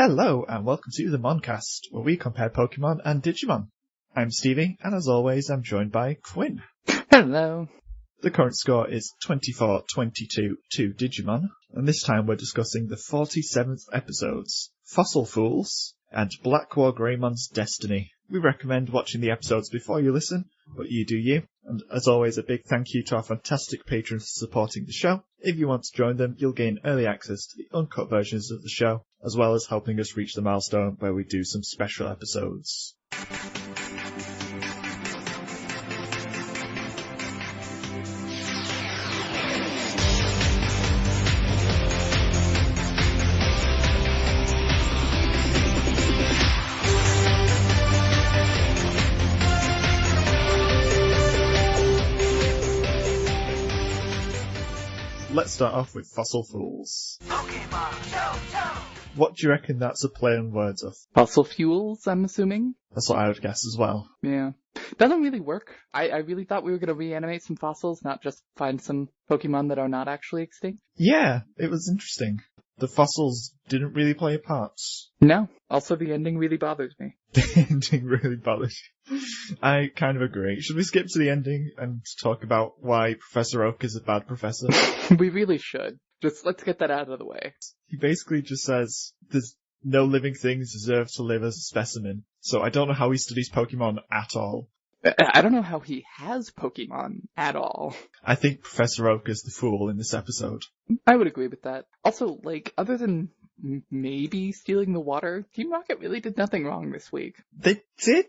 Hello and welcome to the Moncast, where we compare Pokemon and Digimon. I'm Stevie, and as always I'm joined by Quinn. Hello. The current score is 24-22 to Digimon, and this time we're discussing the 47th episodes, Fossil Fools and BlackWarGreymon's Destiny. We recommend watching the episodes before you listen, but you do you. And as always, a big thank you to our fantastic patrons for supporting the show. If you want to join them, you'll gain early access to the uncut versions of the show, as well as helping us reach the milestone where we do some special episodes. Let's start off with Fossil Fools. Pokemon Johto! What do you reckon that's a play on words of? Fossil fuels, I'm assuming? That's what I would guess as well. Yeah. Doesn't really work. I really thought we were going to reanimate some fossils, not just find some Pokemon that are not actually extinct. Yeah, it was interesting. The fossils didn't really play a part. No. Also, the ending really bothers me. The ending really bothers you. I kind of agree. Should we skip to the ending and talk about why Professor Oak is a bad professor? We really should. Just let's get that out of the way. He basically just says there's no living things deserve to live as a specimen. So I don't know how he studies Pokemon at all. I don't know how he has Pokemon at all. I think Professor Oak is the fool in this episode. I would agree with that. Also, other than maybe stealing the water, Team Rocket really did nothing wrong this week. They did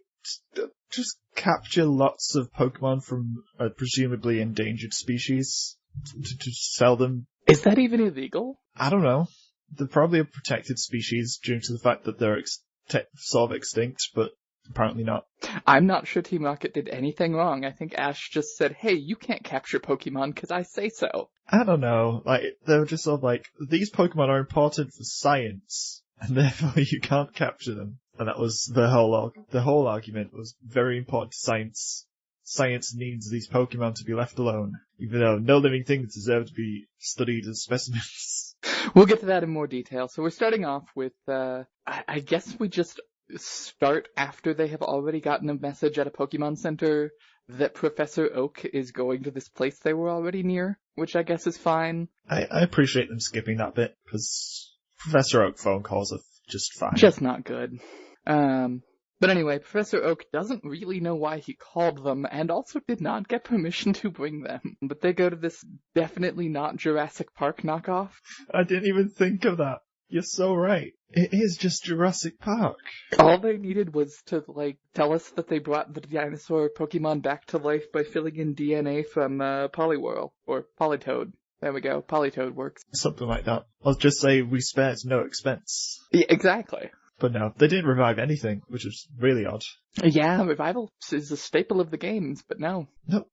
just capture lots of Pokemon from a presumably endangered species to sell them. Is that even illegal? I don't know. They're probably a protected species due to the fact that they're sort of extinct, but apparently not. I'm not sure Team Rocket did anything wrong. I think Ash just said, hey, you can't capture Pokemon because I say so. I don't know. They were just sort of these Pokemon are important for science, and therefore you can't capture them. And that was the whole argument was very important to science. Science needs these Pokemon to be left alone, even though no living things deserve to be studied as specimens. We'll get to that in more detail. So we're starting off with, I guess we just start after they have already gotten a message at a Pokemon Center that Professor Oak is going to this place they were already near, which I guess is fine. I appreciate them skipping that bit, because Professor Oak phone calls are just fine. Just not good. But anyway, Professor Oak doesn't really know why he called them, and also did not get permission to bring them. But they go to this definitely not Jurassic Park knockoff. I didn't even think of that. You're so right. It is just Jurassic Park. All they needed was to, tell us that they brought the dinosaur Pokemon back to life by filling in DNA from Poliwhirl, or Politoed. There we go, Politoed works. Something like that. I'll just say we spared no expense. Yeah, exactly. But no, they didn't revive anything, which is really odd. Yeah, revival is a staple of the games, but no. No.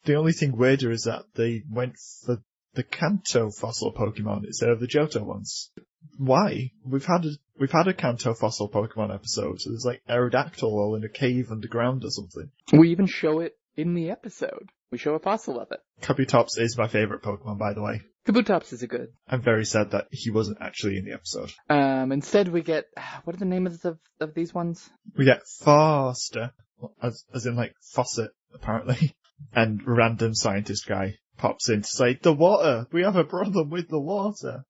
The only thing weirder is that they went for the Kanto fossil Pokemon instead of the Johto ones. Why? We've had a Kanto fossil Pokemon episode, so there's Aerodactyl all in a cave underground or something. We even show it in the episode. We show a fossil of it. Kabutops is my favourite Pokemon, by the way. Kabutops is a good. I'm very sad that he wasn't actually in the episode. Instead we get, what are the names of these ones? We get Foster, as in Fawcett, apparently. And random scientist guy pops in to say, the water! We have a problem with the water!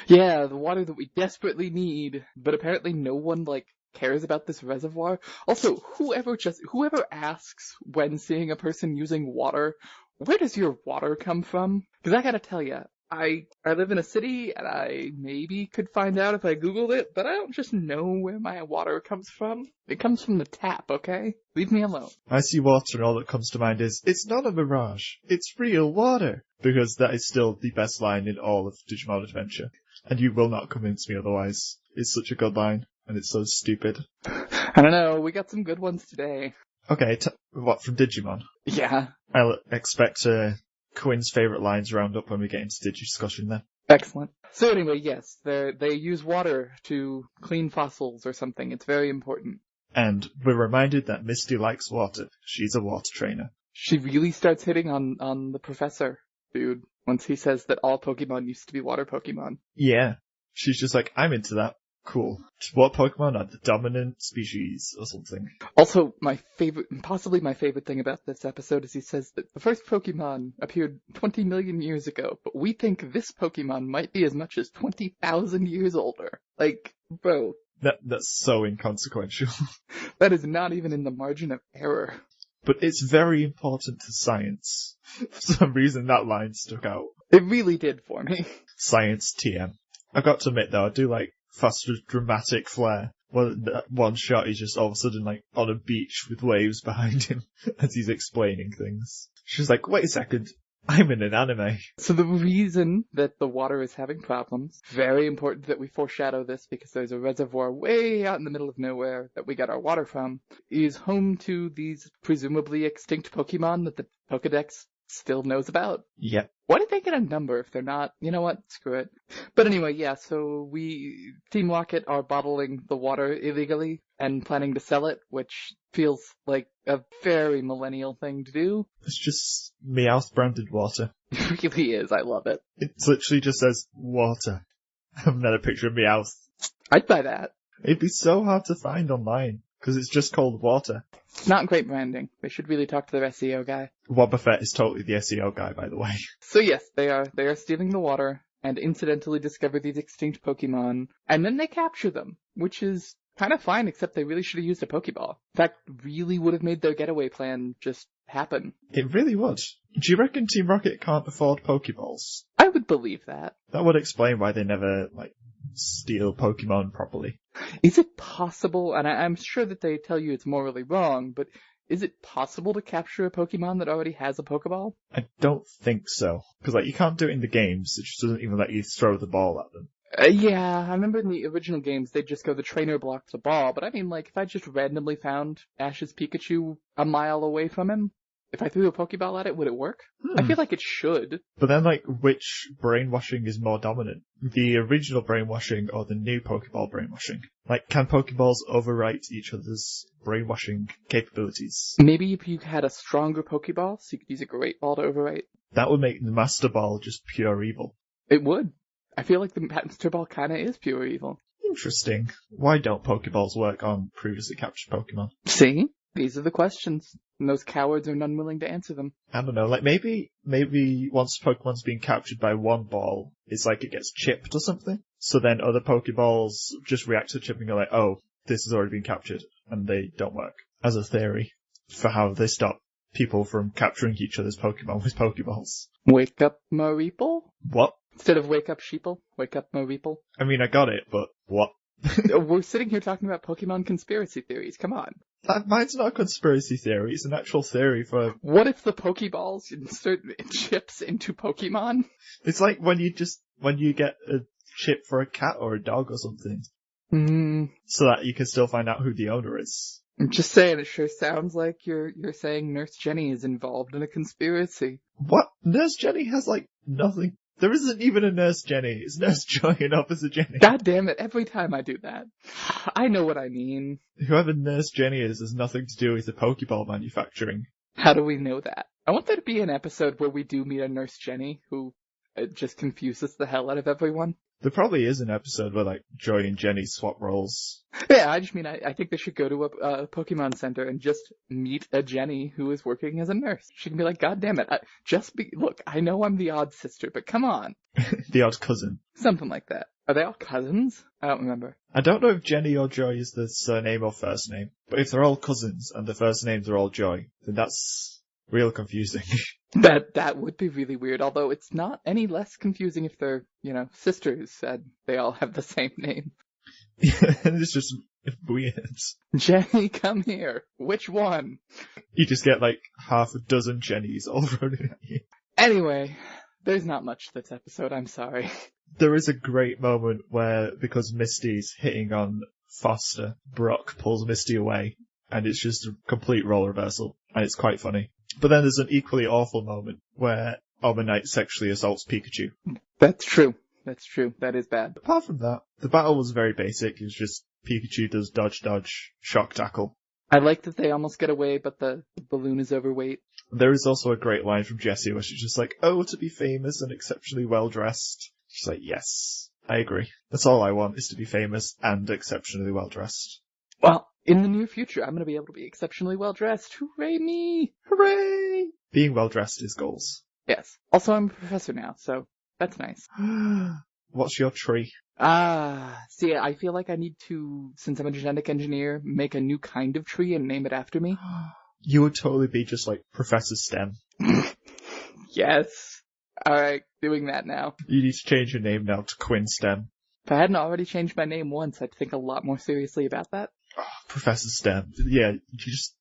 Yeah, the water that we desperately need, but apparently no one, cares about this reservoir. Also, whoever asks when seeing a person using water, where does your water come from? Because I gotta tell you, I live in a city, and I maybe could find out if I Googled it, but I don't just know where my water comes from. It comes from the tap, okay? Leave me alone. I see water and all that comes to mind is, it's not a mirage, it's real water. Because that is still the best line in all of Digimon Adventure. And you will not convince me otherwise. It's such a good line, and it's so stupid. I don't know, we got some good ones today. Okay, what, from Digimon? Yeah. I'll expect Quinn's favourite lines round up when we get into Digiscussion then. Excellent. So anyway, yes, they use water to clean fossils or something. It's very important. And we're reminded that Misty likes water. She's a water trainer. She really starts hitting on the professor, dude, once he says that all Pokemon used to be water Pokemon. Yeah. She's just like, I'm into that. Cool. What Pokemon are the dominant species or something? Also, possibly my favorite thing about this episode is he says that the first Pokemon appeared 20 million years ago, but we think this Pokemon might be as much as 20,000 years older. Like, bro. That's so inconsequential. That is not even in the margin of error. But it's very important to science. For some reason, that line stuck out. It really did for me. Science TM. I've got to admit, though, I do like faster dramatic flair. One shot, he's just all of a sudden, like, on a beach with waves behind him as he's explaining things. She's like, wait a second, I'm in an anime. So the reason that the water is having problems, very important that we foreshadow this because there's a reservoir way out in the middle of nowhere that we get our water from, is home to these presumably extinct Pokemon that the Pokedex still knows about. Yep. Why did they get a number if they're not? You know what? Screw it. But anyway, yeah, so Team Rocket are bottling the water illegally and planning to sell it, which feels like a very millennial thing to do. It's just Meowth branded water. It really is. I love it. It literally just says water. And then a picture of Meowth. I'd buy that. It'd be so hard to find online, because it's just called water. Not great branding. They should really talk to their SEO guy. Wobbuffet is totally the SEO guy, by the way. So yes, they are stealing the water and incidentally discover these extinct Pokemon, and then they capture them, which is kind of fine, except they really should have used a Pokeball. In fact, really would have made their getaway plan just happen. It really would. Do you reckon Team Rocket can't afford Pokeballs? I would believe that. That would explain why they never, steal Pokemon properly. Is it possible, and I'm sure that they tell you it's morally wrong, but is it possible to capture a Pokemon that already has a Pokeball? I don't think so. Because, you can't do it in the games. It just doesn't even let you throw the ball at them. Yeah, I remember in the original games, they'd just go, the trainer blocks the ball, but I mean, if I just randomly found Ash's Pikachu a mile away from him, if I threw a Pokeball at it, would it work? I feel like it should. But then, which brainwashing is more dominant? The original brainwashing or the new Pokeball brainwashing? Can Pokeballs overwrite each other's brainwashing capabilities? Maybe if you had a stronger Pokeball, so you could use a Great Ball to overwrite. That would make the Master Ball just pure evil. It would. I feel like the Master Ball kinda is pure evil. Interesting. Why don't Pokeballs work on previously captured Pokemon? See? These are the questions. And those cowards are unwilling to answer them. I don't know, maybe once Pokemon's being captured by one ball, it's it gets chipped or something. So then other Pokeballs just react to chipping and are like, oh, this has already been captured, and they don't work. As a theory for how they stop people from capturing each other's Pokemon with Pokeballs. Wake up, Mareeple? What? Instead of wake up, Sheeple, wake up, Mareeple. I mean, I got it, but what? We're sitting here talking about Pokemon conspiracy theories, come on. Mine's not a conspiracy theory, it's an actual theory for... What if the Pokeballs insert chips into Pokemon? It's like when you get a chip for a cat or a dog or something. So that you can still find out who the owner is. I'm just saying, it sure sounds like you're saying Nurse Jenny is involved in a conspiracy. What? Nurse Jenny has, nothing. There isn't even a Nurse Jenny. It's Nurse Joy and Officer Jenny. God damn it, every time I do that. I know what I mean. Whoever Nurse Jenny is has nothing to do with the Pokeball manufacturing. How do we know that? I want there to be an episode where we do meet a Nurse Jenny who just confuses the hell out of everyone. There probably is an episode where, Joy and Jenny swap roles. Yeah, I just mean, I think they should go to a Pokemon Center and just meet a Jenny who is working as a nurse. She can be like, God damn it, look, I know I'm the odd sister, but come on. The odd cousin. Something like that. Are they all cousins? I don't remember. I don't know if Jenny or Joy is the surname or first name, but if they're all cousins and the first names are all Joy, then that's real confusing. That would be really weird, although it's not any less confusing if they're, sisters and they all have the same name. It's just weird. Jenny, come here. Which one? You just get half a dozen Jennies all running at you. Anyway, there's not much to this episode, I'm sorry. There is a great moment where, because Misty's hitting on Foster, Brock pulls Misty away, and it's just a complete role reversal, and it's quite funny. But then there's an equally awful moment where Omanite sexually assaults Pikachu. That's true. That is bad. Apart from that, the battle was very basic. It was just Pikachu does dodge, shock tackle. I like that they almost get away, but the balloon is overweight. There is also a great line from Jessie where she's just like, oh, to be famous and exceptionally well dressed. She's like, yes. I agree. That's all I want, is to be famous and exceptionally well dressed. Well, in the near future, I'm going to be able to be exceptionally well dressed. Hooray me! Hooray! Being well dressed is goals. Yes. Also, I'm a professor now, so that's nice. What's your tree? See, I feel like I need to, since I'm a genetic engineer, make a new kind of tree and name it after me. You would totally be just like Professor STEM. Yes. Alright, doing that now. You need to change your name now to Quinn STEM. If I hadn't already changed my name once, I'd think a lot more seriously about that. Oh, Professor STEM. Yeah,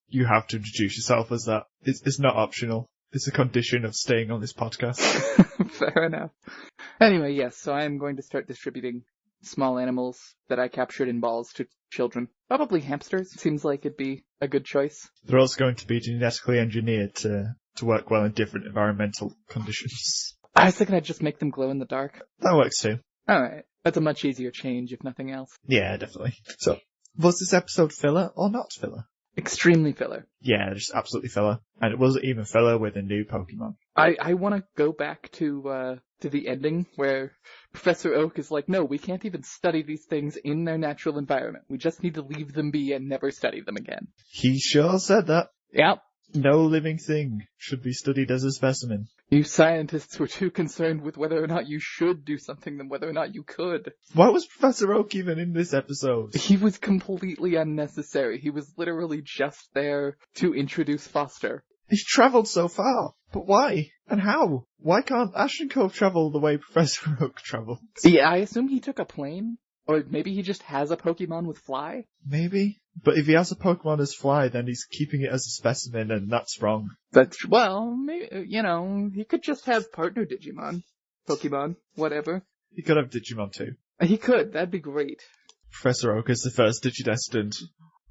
you have to introduce yourself as that. It's not optional. It's a condition of staying on this podcast. Fair enough. Anyway, yes, so I am going to start distributing small animals that I captured in balls to children. Probably hamsters. Seems like it'd be a good choice. They're also going to be genetically engineered to work well in different environmental conditions. I was thinking I'd just make them glow in the dark. That works too. Alright, that's a much easier change, if nothing else. Yeah, definitely. So, was this episode filler or not filler? Extremely filler. Yeah, just absolutely filler. And it wasn't even filler with a new Pokemon. I want to go back to the ending where Professor Oak is like, no, we can't even study these things in their natural environment. We just need to leave them be and never study them again. He sure said that. Yep. No living thing should be studied as a specimen. You scientists were too concerned with whether or not you should do something than whether or not you could. Why was Professor Oak even in this episode? He was completely unnecessary. He was literally just there to introduce Foster. He's travelled so far, but why? And how? Why can't Ashton Cove travel the way Professor Oak travels? Yeah, I assume he took a plane. Or maybe he just has a Pokemon with Fly? Maybe. But if he has a Pokemon as Fly, then he's keeping it as a specimen, and that's wrong. Well, maybe, he could just have partner Digimon. Pokemon, whatever. He could have Digimon too. He could, that'd be great. Professor Oak is the first Digidestined.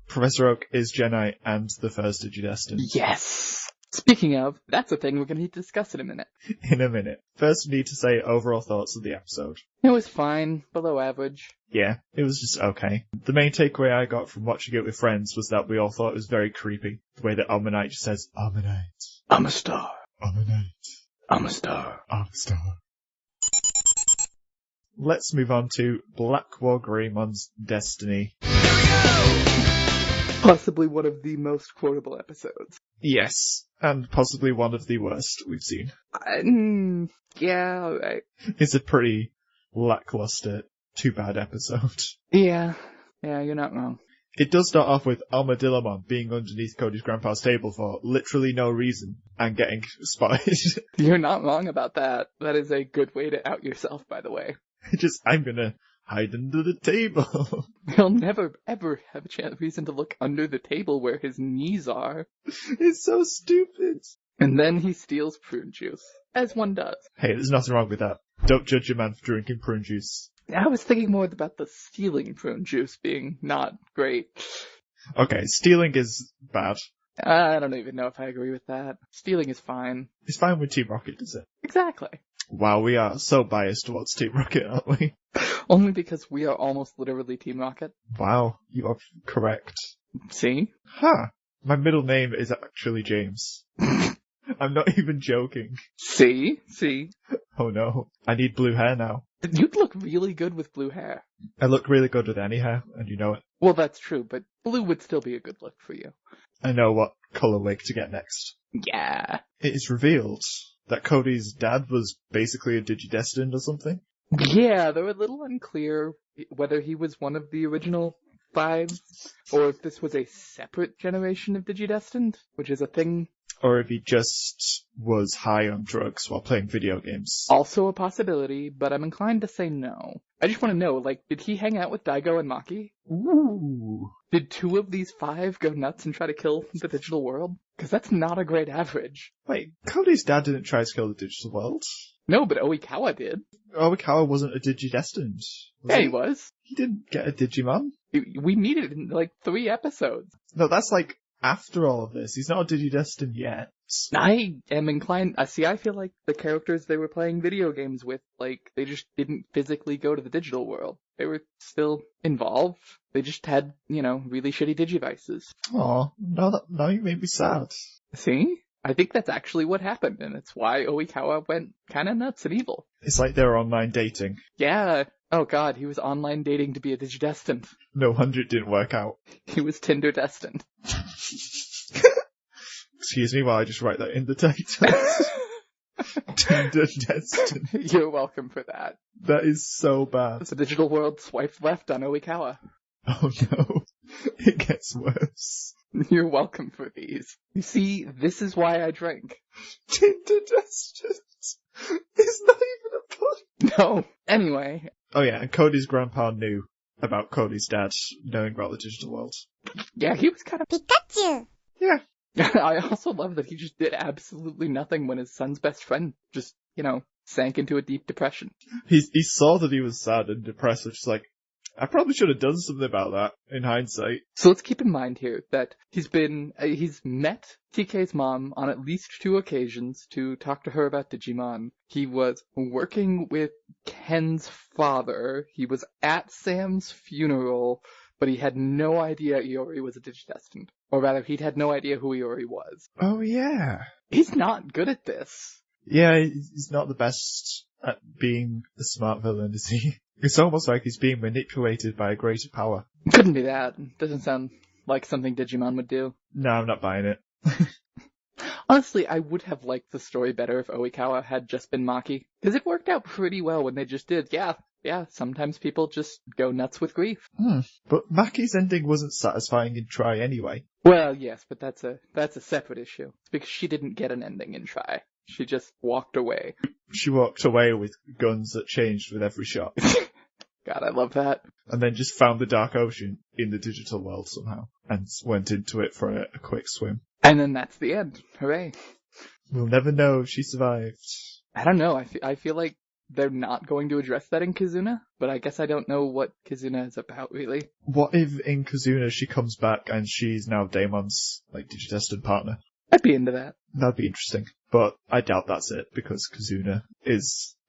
Professor Oak is Jedi and the first Digidestined. Yes! Speaking of, that's a thing we're going to need to discuss in a minute. In a minute. First, we need to say overall thoughts of the episode. It was fine, below average. Yeah, it was just okay. The main takeaway I got from watching it with friends was that we all thought it was very creepy. The way that Ammonite just says, Ammonite. I'm a star. Ammonite. I'm a star. I'm a star. Let's move on to BlackWarGreymon's Destiny. Possibly one of the most quotable episodes. Yes, and possibly one of the worst we've seen. Yeah, alright. It's a pretty lackluster, too bad episode. Yeah, you're not wrong. It does start off with Armadillomon being underneath Cody's grandpa's table for literally no reason and getting spotted. You're not wrong about that. That is a good way to out yourself, by the way. I'm gonna hide under the table. He'll never, ever have a reason to look under the table where his knees are. It's so stupid. And then he steals prune juice, as one does. Hey, there's nothing wrong with that. Don't judge a man for drinking prune juice. I was thinking more about the stealing prune juice being not great. Okay, stealing is bad. I don't even know if I agree with that. Stealing is fine. It's fine with Team Rocket, does it? Exactly. Wow, we are so biased towards Team Rocket, aren't we? Only because we are almost literally Team Rocket. Wow, you are correct. See? Huh. My middle name is actually James. I'm not even joking. See? Oh no. I need blue hair now. You'd look really good with blue hair. I look really good with any hair, and you know it. Well, that's true, but blue would still be a good look for you. I know what colour wig to get next. Yeah. It is revealed that Cody's dad was basically a Digidestined or something. Yeah, they were a little unclear whether he was one of the original 5, or if this was a separate generation of Digidestined, which is a thing. Or if he just was high on drugs while playing video games. Also a possibility, but I'm inclined to say no. I just want to know, did he hang out with Daigo and Maki? Ooh. Did 2 of these 5 go nuts and try to kill the digital world? Because that's not a great average. Wait, Cody's dad didn't try to kill the digital world? No, but Oikawa did. Oikawa wasn't a Digidestined. Yeah, he was. He didn't get a Digimon. We meet it in 3 episodes. No, that's after all of this. He's not a Digidestined yet. I am inclined... I feel like the characters they were playing video games with, they just didn't physically go to the digital world. They were still involved. They just had, really shitty Digivices. Aw, now you made me sad. See? I think that's actually what happened, and it's why Oikawa went kinda nuts and evil. It's like they were online dating. Yeah, Oh god, he was online dating to be a Digidestined. No wonder it didn't work out. He was TinderDestined. Excuse me while I just write that in the title. TinderDestined. You're welcome for that. That is so bad. The digital world swiped left on Oikawa. Oh no. It gets worse. You're welcome for these. You see, this is why I drink. TinderDestined. It's not even a pun. No. Anyway. Oh yeah, and Cody's grandpa knew about Cody's dad knowing about the digital world. Yeah, he was kind of Pikachu! Yeah. I also love that he just did absolutely nothing when his son's best friend just, sank into a deep depression. He saw that he was sad and depressed, which is like, I probably should have done something about that in hindsight. So let's keep in mind here that he's met TK's mom on at least 2 occasions to talk to her about Digimon. He was working with Ken's father. He was at Sam's funeral, but he had no idea Iori was a Digidestined. Or rather, he'd had no idea who Iori was. Oh yeah. He's not good at this. Yeah, he's not the best at being the smart villain, is he? It's almost like he's being manipulated by a greater power. Couldn't be that. Doesn't sound like something Digimon would do. No, I'm not buying it. Honestly, I would have liked the story better if Oikawa had just been Maki. Because it worked out pretty well when they just did. Yeah, sometimes people just go nuts with grief. But Maki's ending wasn't satisfying in Try anyway. Well, yes, but that's a separate issue. It's because she didn't get an ending in Try. She just walked away. She walked away with guns that changed with every shot. God, I love that. And then just found the Dark Ocean in the digital world somehow. And went into it for a quick swim. And then that's the end. Hooray. We'll never know if she survived. I don't know. I feel like they're not going to address that in Kizuna, but I guess I don't know what Kizuna is about, really. What if in Kizuna she comes back and she's now Daemon's, Digidestined partner? I'd be into that. That'd be interesting. But I doubt that's it, because Kizuna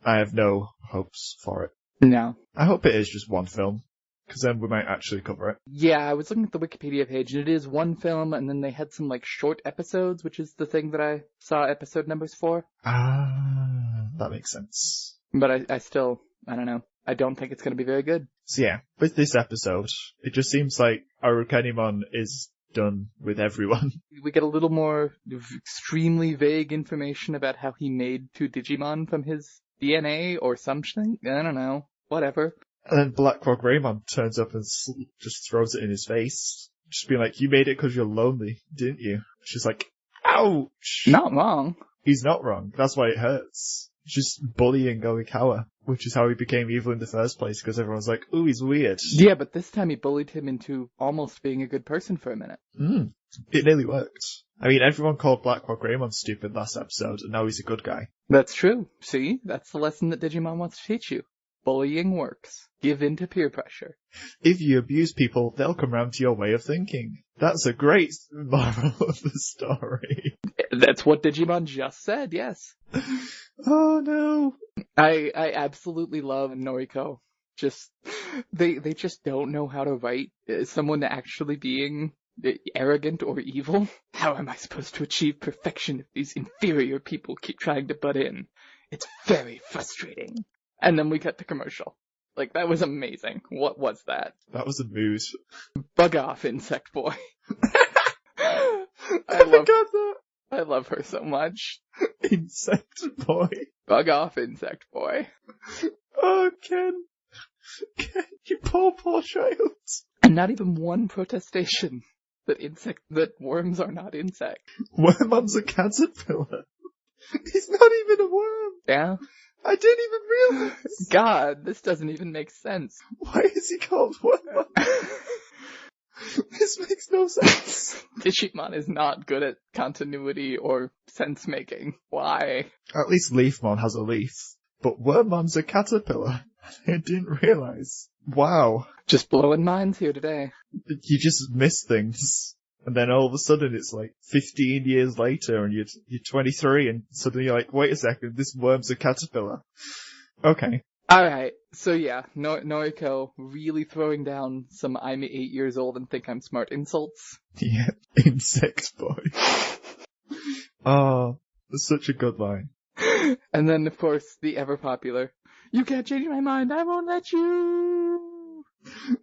I have no hopes for it. No. I hope it is just one film, because then we might actually cover it. Yeah, I was looking at the Wikipedia page, and it is one film, and then they had some, short episodes, which is the thing that I saw episode numbers for. Ah, that makes sense. But I still, I don't know. I don't think it's going to be very good. So yeah, with this episode, it just seems like R.I.P is done with everyone. We get a little more extremely vague information about how he made 2 Digimon from his DNA or something. I don't know. Whatever. And then BlackWarGreymon turns up and just throws it in his face. Just being like, you made it because you're lonely, didn't you? She's like, ouch! Not wrong. He's not wrong. That's why it hurts. Just bullying Oikawa, which is how he became evil in the first place, because everyone's like, ooh, he's weird. Yeah, but this time he bullied him into almost being a good person for a minute. It nearly worked. I mean, everyone called BlackWarGreymon stupid last episode, and now he's a good guy. That's true. See? That's the lesson that Digimon wants to teach you. Bullying works. Give in to peer pressure. If you abuse people, they'll come round to your way of thinking. That's a great moral of the story. That's what Digimon just said, yes. Oh no. I absolutely love Noriko. They just don't know how to write someone actually being arrogant or evil. How am I supposed to achieve perfection if these inferior people keep trying to butt in? It's very frustrating. And then we cut to commercial. That was amazing. What was that? That was a mood. Bug off, Insect Boy. I love her so much. Insect Boy. Bug off, Insect Boy. Oh, Ken, you poor child. And not even one protestation that worms are not insects. Wormon's a caterpillar. He's not even a worm. Yeah? I didn't even realize. God, this doesn't even make sense. Why is he called Wormon? This makes no sense. Digimon is not good at continuity or sense making. Why? At least Leafmon has a leaf. But Wormon's a caterpillar. I didn't realize. Wow. Just blowing minds here today. You just miss things. And then all of a sudden it's 15 years later and you're 23 and suddenly you're like, wait a second, this worm's a caterpillar. Okay. Alright, so yeah, Noriko really throwing down some I'm 8 years old and think I'm smart insults. Yeah, Insect Boy. Oh, that's such a good line. And then, of course, the ever popular, You can't change my mind, I won't let you!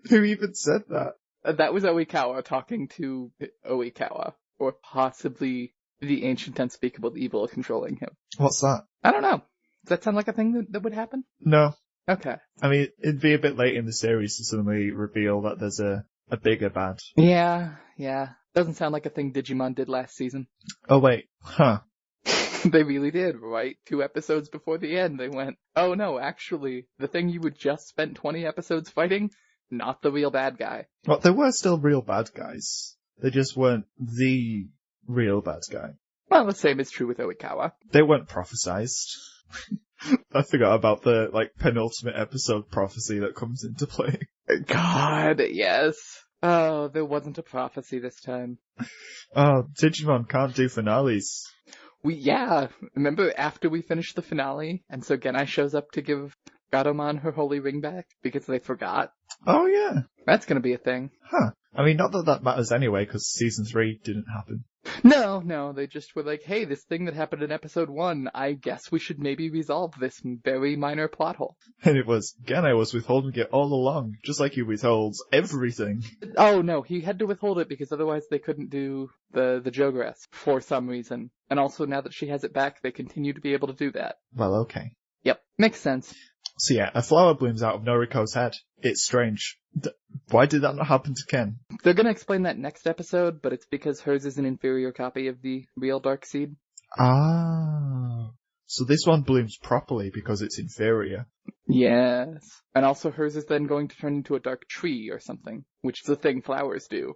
Who even said that? That was Oikawa talking to Oikawa, or possibly the ancient unspeakable evil controlling him. What's that? I don't know. Does that sound like a thing that would happen? No. Okay. I mean, it'd be a bit late in the series to suddenly reveal that there's a bigger bad. Yeah. Doesn't sound like a thing Digimon did last season. Oh wait, huh. They really did, right? 2 episodes before the end, they went, oh no, actually, the thing you would just spent 20 episodes fighting, not the real bad guy. Well, there were still real bad guys. They just weren't the real bad guy. Well, the same is true with Oikawa. They weren't prophesized. I forgot about the, penultimate episode prophecy that comes into play. God, yes. Oh, there wasn't a prophecy this time. Oh, Digimon can't do finales. Remember after we finished the finale, and so Genai shows up to give Gatomon her holy ring back because they forgot? Oh yeah. That's gonna be a thing. Huh. I mean, not that matters anyway, because season 3 didn't happen. No, they just were like, hey, this thing that happened in episode 1, I guess we should maybe resolve this very minor plot hole. And it was, Genai was withholding it all along, just like he withholds everything. Oh no, he had to withhold it because otherwise they couldn't do the Jogress for some reason. And also now that she has it back, they continue to be able to do that. Well, okay. Yep, makes sense. So yeah, a flower blooms out of Noriko's head. It's strange. Why did that not happen to Ken? They're gonna explain that next episode, but it's because hers is an inferior copy of the real Dark Seed. Ah. So this one blooms properly because it's inferior. Yes. And also hers is then going to turn into a dark tree or something, which is a thing flowers do.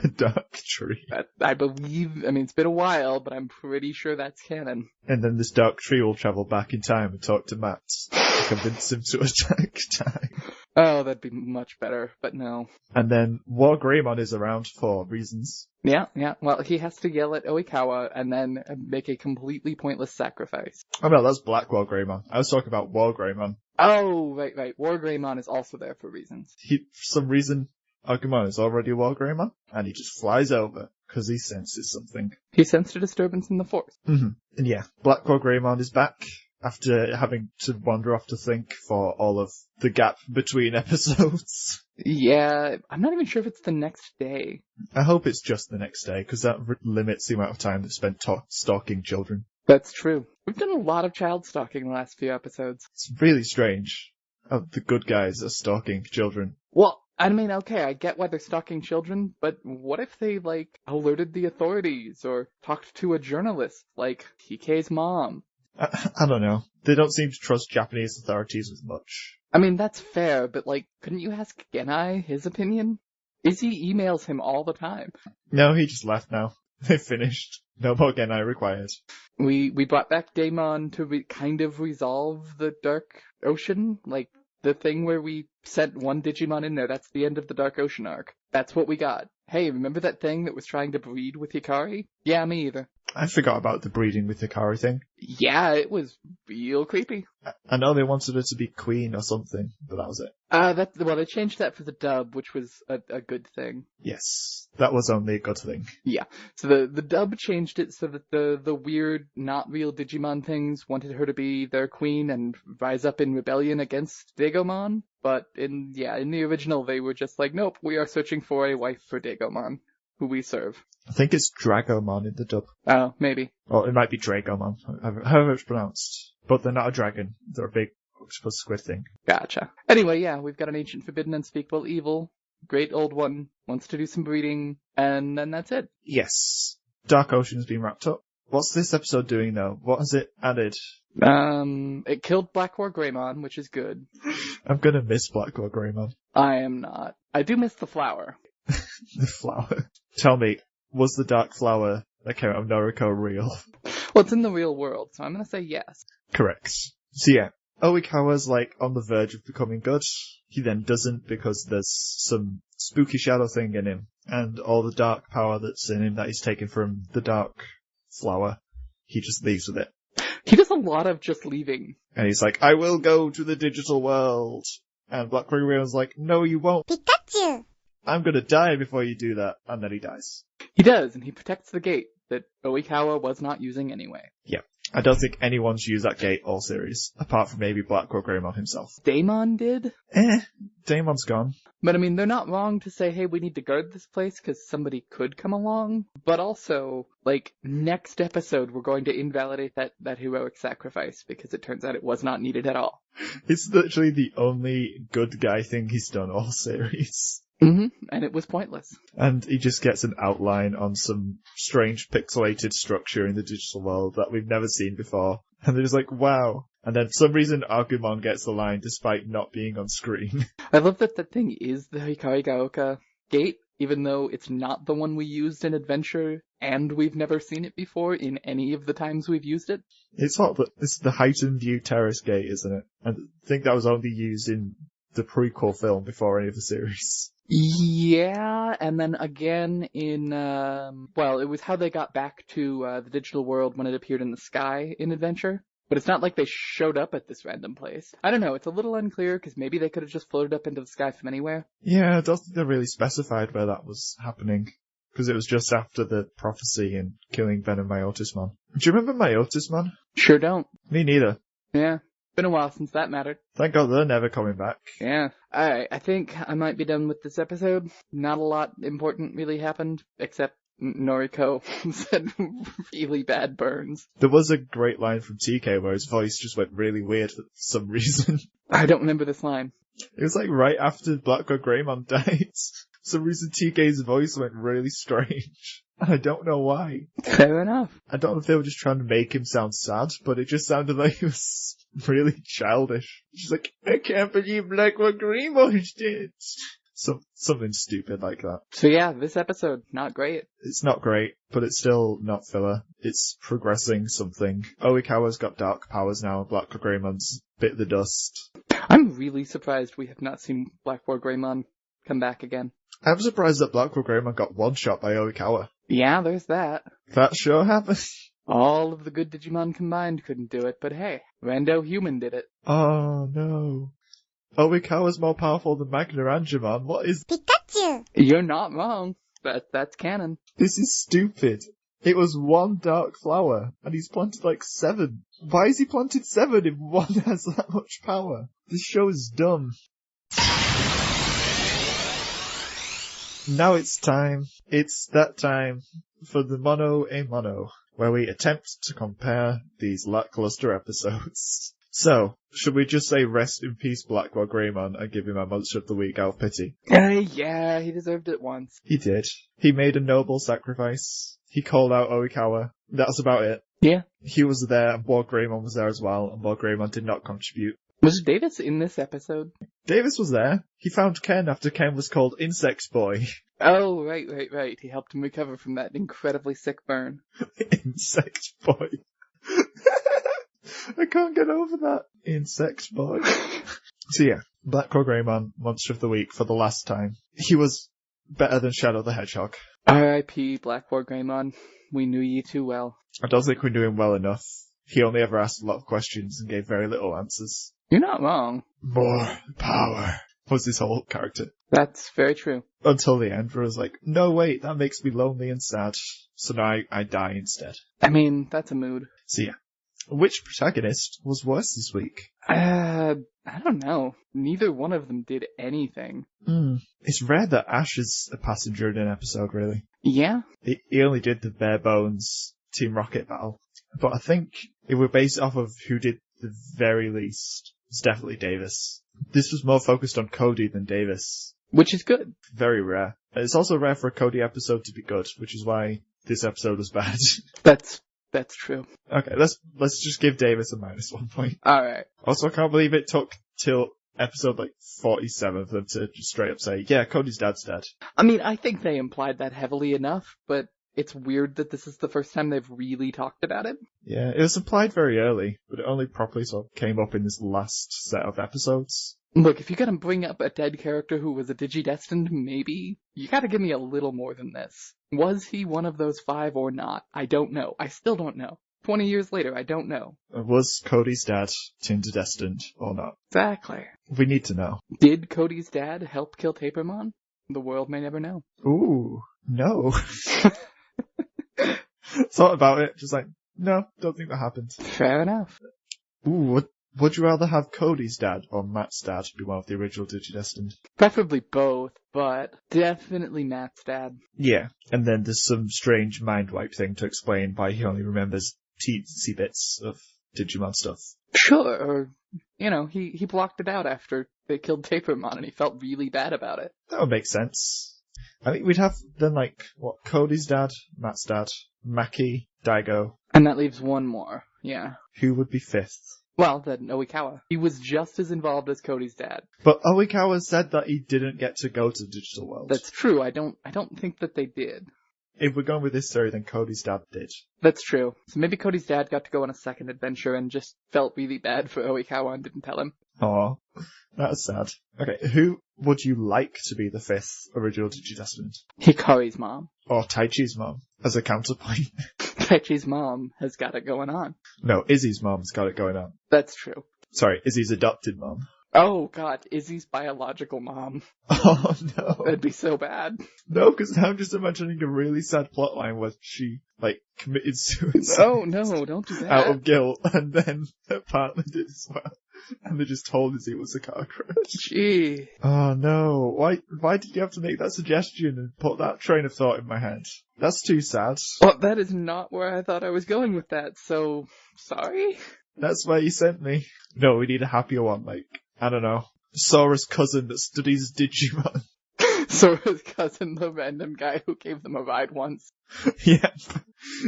A dark tree. I believe, it's been a while, but I'm pretty sure that's canon. And then this dark tree will travel back in time and talk to Matt to convince him to attack time. Oh, that'd be much better, but no. And then WarGreymon is around for reasons. Yeah. Well, he has to yell at Oikawa and then make a completely pointless sacrifice. Oh no, that's BlackWarGreymon. I was talking about WarGreymon. Oh, right. WarGreymon is also there for reasons. For some reason, Agumon is already WarGreymon, and he just flies over, because he senses something. He sensed a disturbance in the force. Mm-hmm. And yeah, BlackWarGreymon is back, after having to wander off to think for all of the gap between episodes. Yeah, I'm not even sure if it's the next day. I hope it's just the next day, because that limits the amount of time they've spent stalking children. That's true. We've done a lot of child stalking in the last few episodes. It's really strange. Oh, the good guys are stalking children. Well, okay, I get why they're stalking children, but what if they, alerted the authorities or talked to a journalist, like PK's mom? I don't know. They don't seem to trust Japanese authorities as much. That's fair, but, couldn't you ask Genai his opinion? Izzy emails him all the time. No, he just left now. They finished. No more Genai required. We brought back Daemon to kind of resolve the Dark Ocean, the thing where we sent one Digimon in there. That's the end of the Dark Ocean arc. That's what we got. Hey, remember that thing that was trying to breed with Hikari? Yeah, me either. I forgot about the breeding with Hikari thing. Yeah, it was real creepy. I know they wanted her to be queen or something, but that was it. They changed that for the dub, which was a good thing. Yes, that was only a good thing. Yeah, so the dub changed it so that the weird, not real Digimon things wanted her to be their queen and rise up in rebellion against Dagomon. But in the original, they were just like, nope, we are searching for a wife for Dagomon, who we serve. I think it's Dragomon in the dub. Oh, maybe. Or it might be Dragomon, however it's pronounced. But they're not a dragon. They're a big octopus squid thing. Gotcha. Anyway, we've got an ancient forbidden unspeakable evil. Great old one. Wants to do some breeding. And then that's it. Yes. Dark Ocean has been wrapped up. What's this episode doing though? What has it added? It killed BlackWarGreymon, which is good. I'm gonna miss BlackWarGreymon. I am not. I do miss the flower. The flower. Tell me, was the dark flower that came out of Noriko real? Well, it's in the real world, so I'm gonna say yes. Correct. So yeah, Oikawa's on the verge of becoming good. He then doesn't because there's some spooky shadow thing in him, and all the dark power that's in him that he's taken from the dark flower, he just leaves with it. He does a lot of just leaving. And he's like, I will go to the digital world. And BlackWarGreymon like, no you won't. Pikachu! I'm gonna die before you do that. And then he dies. He does, and he protects the gate that Oikawa was not using anyway. Yeah. I don't think anyone's used that gate all series, apart from maybe BlackWarGreymon himself. Daemon did? Daemon's gone. But I mean, they're not wrong to say, hey, we need to guard this place because somebody could come along. But also, like, next episode, we're going to invalidate that heroic sacrifice because it turns out it was not needed at all. It's literally the only good guy thing he's done all series. And it was pointless. And he just gets an outline on some strange pixelated structure in the digital world that we've never seen before. And they're just like, wow. And then for some reason, Agumon gets the line despite not being on screen. I love that that thing is the Hikari Gaoka gate, even though it's not the one we used in Adventure, and we've never seen it before in any of the times we've used it. It's the heightened view terrace gate, isn't it? And I think that was only used in the prequel film before any of the series. Yeah, and then again in, it was how they got back to the digital world when it appeared in the sky in Adventure. But it's not like they showed up at this random place. I don't know, it's a little unclear, because maybe they could have just floated up into the sky from anywhere. Yeah, I don't think they really specified where that was happening. Because it was just after the prophecy and killing Venom Myotismon. Do you remember Myotismon? Sure don't. Me neither. Yeah, been a while since that mattered. Thank God they're never coming back. Yeah. Alright, I think I might be done with this episode. Not a lot important really happened, except Noriko said really bad burns. There was a great line from TK where his voice just went really weird for some reason. I don't remember this line. It was like right after BlackWarGreymon died. For some reason TK's voice went really strange. And I don't know why. Fair enough. I don't know if they were just trying to make him sound sad, but it just sounded like he was really childish. She's like, I can't believe BlackWarGreymon's dead. Something stupid like that. So yeah, this episode, not great. It's not great, but it's still not filler. It's progressing something. Oikawa's got dark powers now, and BlackWarGreymon's bit the dust. I'm really surprised we have not seen BlackWarGreymon come back again. I'm surprised that BlackWarGreymon got one-shot by Oikawa. Yeah, there's that. That sure happened. All of the good Digimon combined couldn't do it, but hey, Rando Human did it. Oh no. Oikawa's more powerful than Magnarangemon. What is... Pikachu! You're not wrong. That's canon. This is stupid. It was one dark flower, and he's planted like 7. Why has he planted 7 if one has that much power? This show is dumb. Now it's time. It's that time for the Mono a Mono, where we attempt to compare these lackluster episodes. So, should we just say rest in peace BlackWarGreymon and give him a Monster of the Week out of pity? Yeah, he deserved it once. He did. He made a noble sacrifice. He called out Oikawa. That's about it. Yeah. He was there, and WarGreymon was there as well, and WarGreymon did not contribute. Was Davis in this episode? Davis was there. He found Ken after Ken was called Insect Boy. Oh, right. He helped him recover from that incredibly sick burn. Insect Boy. I can't get over that. Insect Boy. So yeah, BlackWarGreymon, Monster of the Week for the last time. He was better than Shadow the Hedgehog. R.I.P. BlackWarGreymon. We knew ye too well. I don't think we knew him well enough. He only ever asked a lot of questions and gave very little answers. You're not wrong. More power was his whole character. That's very true. Until the end, where I was like, no wait, that makes me lonely and sad. So now I die instead. I mean, that's a mood. So yeah. Which protagonist was worse this week? I don't know. Neither one of them did anything. It's rare that Ash is a passenger in an episode, really. Yeah? He only did the bare bones Team Rocket battle. But I think if we're based off of who did the very least, it's definitely Davis. This was more focused on Cody than Davis. Which is good. Very rare. It's also rare for a Cody episode to be good, which is why this episode was bad. That's true. Okay, let's just give Davis a -1 point. Alright. Also, I can't believe it took till episode 47 for them to just straight up say, yeah, Cody's dad's dead. I mean, I think they implied that heavily enough, but it's weird that this is the first time they've really talked about it. Yeah, it was implied very early, but it only properly sort of came up in this last set of episodes. Look, if you're gonna bring up a dead character who was a Digidestined, maybe, you gotta give me a little more than this. Was he one of those 5 or not? I don't know. I still don't know. 20 years later, I don't know. Was Cody's dad TinderDestined or not? Exactly. We need to know. Did Cody's dad help kill Tapermon? The world may never know. Ooh, no. Thought about it, just like, No, don't think that happened. Fair enough. Ooh, would you rather have Cody's dad or Matt's dad be one of the original Digidestined? Preferably both, but definitely Matt's dad. Yeah, and then there's some strange mind wipe thing to explain why he only remembers teensy bits of Digimon stuff. Sure, or, he blocked it out after they killed Tapermon and he felt really bad about it. That would make sense. I think we'd have then, Cody's dad, Matt's dad, Maki, Daigo. And that leaves one more, yeah. Who would be fifth? Well, then Oikawa. He was just as involved as Cody's dad. But Oikawa said that he didn't get to go to the digital world. That's true. I don't think that they did. If we're going with this theory, then Cody's dad did. That's true. So maybe Cody's dad got to go on a second adventure and just felt really bad for Oikawa and didn't tell him. Aw, that's sad. Okay, who would you like to be the fifth original Digidestined? Hikari's mom. Or Taichi's mom, as a counterpoint. Taichi's mom has got it going on. No, Izzy's mom's got it going on. That's true. Sorry, Izzy's adopted mom. Oh god, Izzy's biological mom. Oh no. That'd be so bad. No, because now I'm just imagining a really sad plotline where she, committed suicide. Oh no, don't do that. Out of guilt, and then her partner did as well. And they just told us it was a car crash. Gee. Oh no, why did you have to make that suggestion and put that train of thought in my head? That's too sad. Well, that is not where I thought I was going with that, so, sorry? That's where you sent me. No, we need a happier one, I don't know, Sora's cousin that studies Digimon. Sora's cousin, the random guy who gave them a ride once. Yep.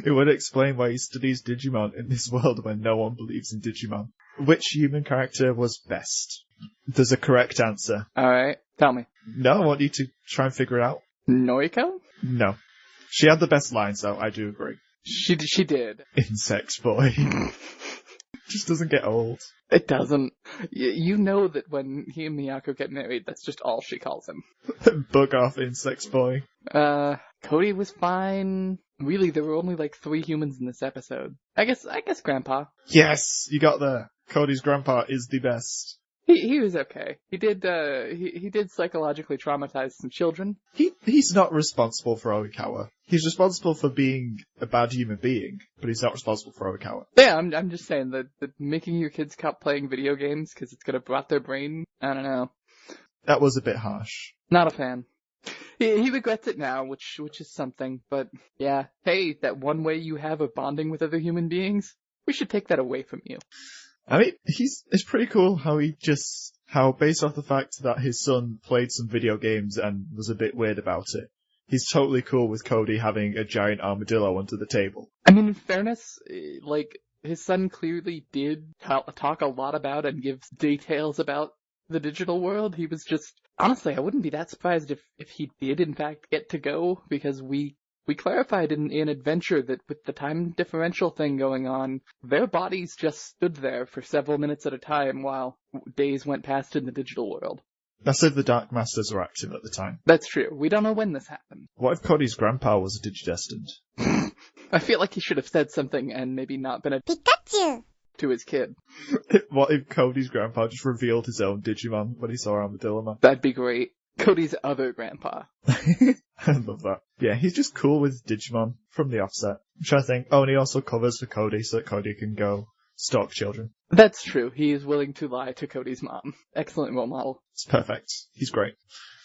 It would explain why he studies Digimon in this world when no one believes in Digimon. Which human character was best? There's a correct answer. Alright, tell me. No, I want you to try and figure it out. Noriko? No. She had the best lines, though, I do agree. She did. Insect boy. Just doesn't get old. It doesn't. You know that when he and Miyako get married, that's just all she calls him. Bug off, insect boy. Cody was fine. Really, there were only 3 humans in this episode. I guess Grandpa. Yes, you got there. Cody's grandpa is the best. He was okay. He did psychologically traumatize some children. He's not responsible for Oikawa. He's responsible for being a bad human being, but he's not responsible for Oikawa. Yeah, I'm just saying that making your kids stop playing video games because it's gonna rot their brain. I don't know. That was a bit harsh. Not a fan. He regrets it now, which is something. But yeah, hey, that one way you have of bonding with other human beings, we should take that away from you. I mean, it's pretty cool how based off the fact that his son played some video games and was a bit weird about it, he's totally cool with Cody having a giant armadillo under the table. I mean, in fairness, his son clearly did talk a lot about and give details about the digital world. He was just, honestly, I wouldn't be that surprised if he did in fact get to go, because we clarified in Adventure that with the time differential thing going on, their bodies just stood there for several minutes at a time while days went past in the digital world. That's if the Dark Masters were active at the time. That's true. We don't know when this happened. What if Cody's grandpa was a Digidestined? I feel like he should have said something and maybe not been a Pikachu! to his kid. What if Cody's grandpa just revealed his own Digimon when he saw Armadillo Man? That'd be great. Cody's other grandpa. I love that. Yeah, he's just cool with Digimon from the offset. I'm trying to think. Oh, and he also covers for Cody so that Cody can go stalk children. That's true. He is willing to lie to Cody's mom. Excellent role model. It's perfect. He's great.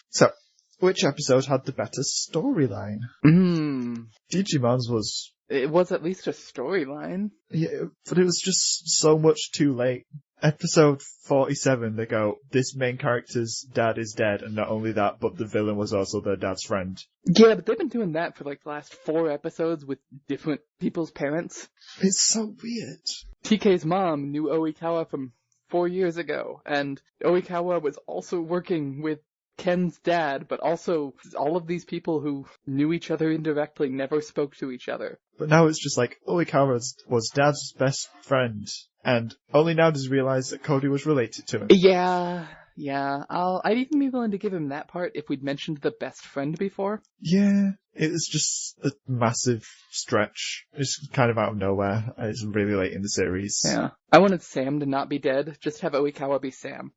So, which episode had the better storyline? Digimon's was... It was at least a storyline. Yeah, but it was just so much too late. Episode 47, they go, this main character's dad is dead, and not only that, but the villain was also their dad's friend. Yeah, but they've been doing that for the last 4 episodes with different people's parents. It's so weird. TK's mom knew Oikawa from 4 years ago, and Oikawa was also working with Ken's dad, but also all of these people who knew each other indirectly never spoke to each other. But now it's just Oikawa was dad's best friend, and only now does he realize that Cody was related to him. Yeah. I'd even be willing to give him that part if we'd mentioned the best friend before. Yeah, it's just a massive stretch. It's kind of out of nowhere. It's really late in the series. Yeah. I wanted Sam to not be dead, just have Oikawa be Sam.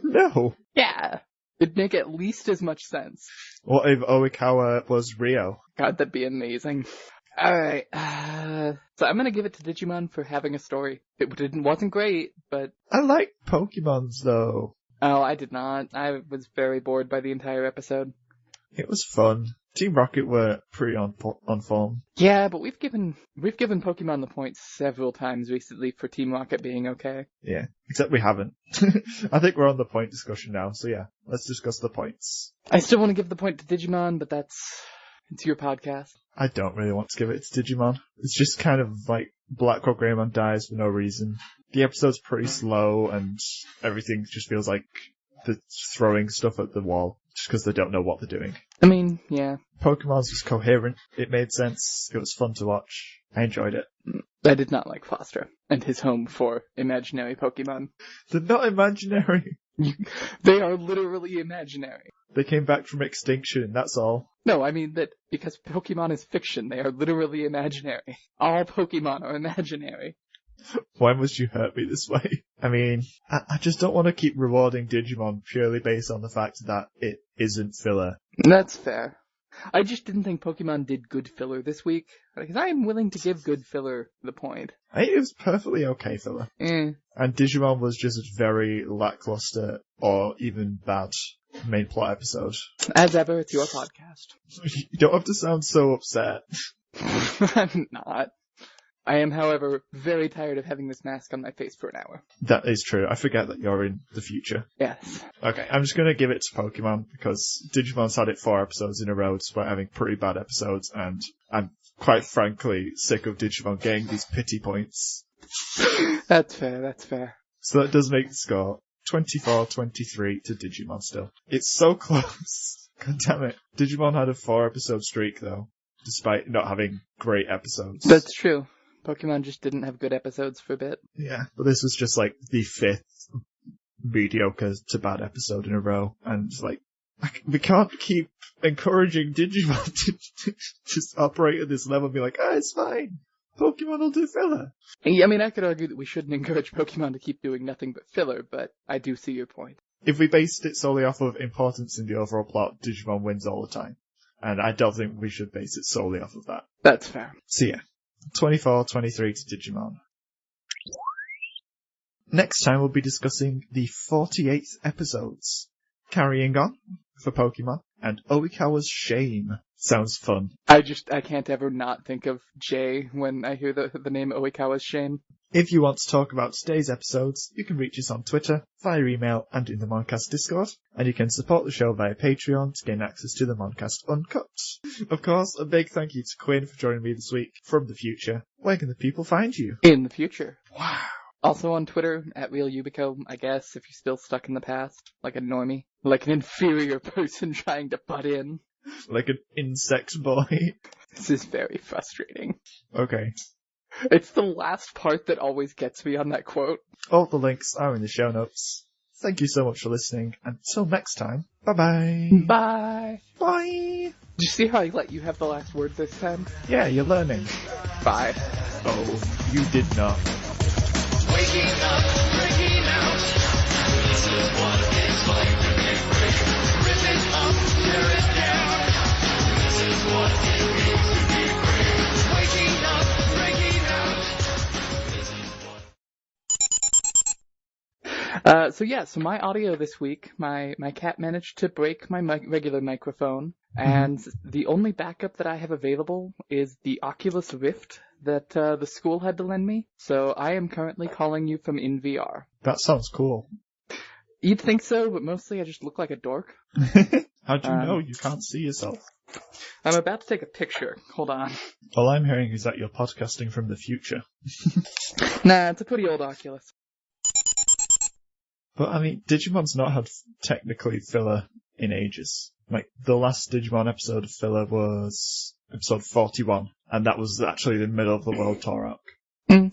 No. Yeah. It'd make at least as much sense. What if Oikawa was Rio? God, that'd be amazing. Alright, so I'm gonna give it to Digimon for having a story. Wasn't great, but... I like Pokemons, though. Oh, I did not. I was very bored by the entire episode. It was fun. Team Rocket were pretty on form. Yeah, but we've given Pokemon the point several times recently for Team Rocket being okay. Yeah, except we haven't. I think we're on the point discussion now, so yeah, let's discuss the points. I still want to give the point to Digimon, but it's your podcast. I don't really want to give it to Digimon. It's just kind of like BlackWarGreymon dies for no reason. The episode's pretty slow and everything just feels like they're throwing stuff at the wall just because they don't know what they're doing. I mean, yeah. Pokemon's was coherent. It made sense. It was fun to watch. I enjoyed it. I did not like Foster and his home for imaginary Pokemon. They're not imaginary. They are literally imaginary. They came back from extinction, that's all. No, I mean that because Pokemon is fiction, they are literally imaginary. All Pokemon are imaginary. Why must you hurt me this way? I mean, I just don't want to keep rewarding Digimon purely based on the fact that it isn't filler. That's fair. I just didn't think Pokemon did good filler this week, because I am willing to give good filler the point. It was perfectly okay filler. And Digimon was just a very lackluster or even bad main plot episode. As ever, it's your podcast. You don't have to sound so upset. I'm not. I am, however, very tired of having this mask on my face for an hour. That is true. I forget that you're in the future. Yes. Okay, I'm just going to give it to Pokemon because Digimon's had it 4 episodes in a row despite having pretty bad episodes, and I'm quite frankly sick of Digimon getting these pity points. That's fair. So that does make the score 24-23 to Digimon still. It's so close. God damn it. Digimon had a 4-episode streak though, despite not having great episodes. That's true. Pokemon just didn't have good episodes for a bit. Yeah, but this was just like the 5th mediocre to bad episode in a row, and like, we can't keep encouraging Digimon to just operate at this level and be like, it's fine. Pokemon will do filler. I mean, I could argue that we shouldn't encourage Pokemon to keep doing nothing but filler, but I do see your point. If we based it solely off of importance in the overall plot, Digimon wins all the time. And I don't think we should base it solely off of that. That's fair. So yeah, 24-23 to Digimon. Next time we'll be discussing the 48th episodes. Carrying on for Pokemon and Oikawa's Shame. Sounds fun. I can't ever not think of Jay when I hear the name Oikawa's Shame. If you want to talk about today's episodes, you can reach us on Twitter, via email, and in the Moncast Discord. And you can support the show via Patreon to gain access to the Moncast Uncut. Of course, a big thank you to Quinn for joining me this week from the future. Where can the people find you? In the future. Wow. Also on Twitter, @RealYubico, I guess, if you're still stuck in the past. Like a normie. Like an inferior person trying to butt in. Like an insect boy. This is very frustrating. Okay. It's the last part that always gets me on that quote. All the links are in the show notes. Thank you so much for listening. Until next time, bye-bye. Bye. Bye. Did you see how I let you have the last word this time? Yeah, you're learning. Bye. Oh, you did not. Waking up, breaking out. This is what it's like to get brave. Rip it up, tear it down. This is what it means to be brave. Waking up, breaking out. This is what... So my audio this week, my cat managed to break my regular microphone, and the only backup that I have available is the Oculus Rift that the school had to lend me. So I am currently calling you from in VR. That sounds cool. You'd think so, but mostly I just look like a dork. How'd you know you can't see yourself? I'm about to take a picture. Hold on. All I'm hearing is that you're podcasting from the future. Nah, it's a pretty old Oculus. But I mean, Digimon's not had technically filler in ages. Like, the last Digimon episode of filler was episode 41, and that was actually the middle of the World Tour arc.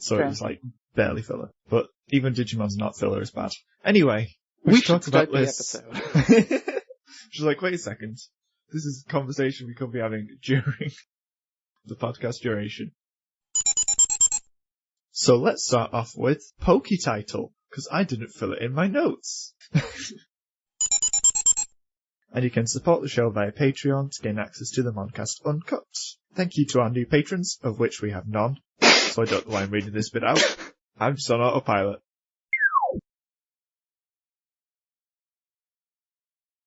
So fair. it was like barely filler. But even Digimon's not filler is bad. Anyway, we should talk start about the this. episode. She's like, wait a second. This is a conversation we could be having during the podcast duration. So let's start off with Poke title, because I didn't fill it in my notes. And you can support the show via Patreon to gain access to the Moncast Uncut. Thank you to our new patrons, of which we have none, so I don't know why I'm reading this bit out. I'm just on autopilot.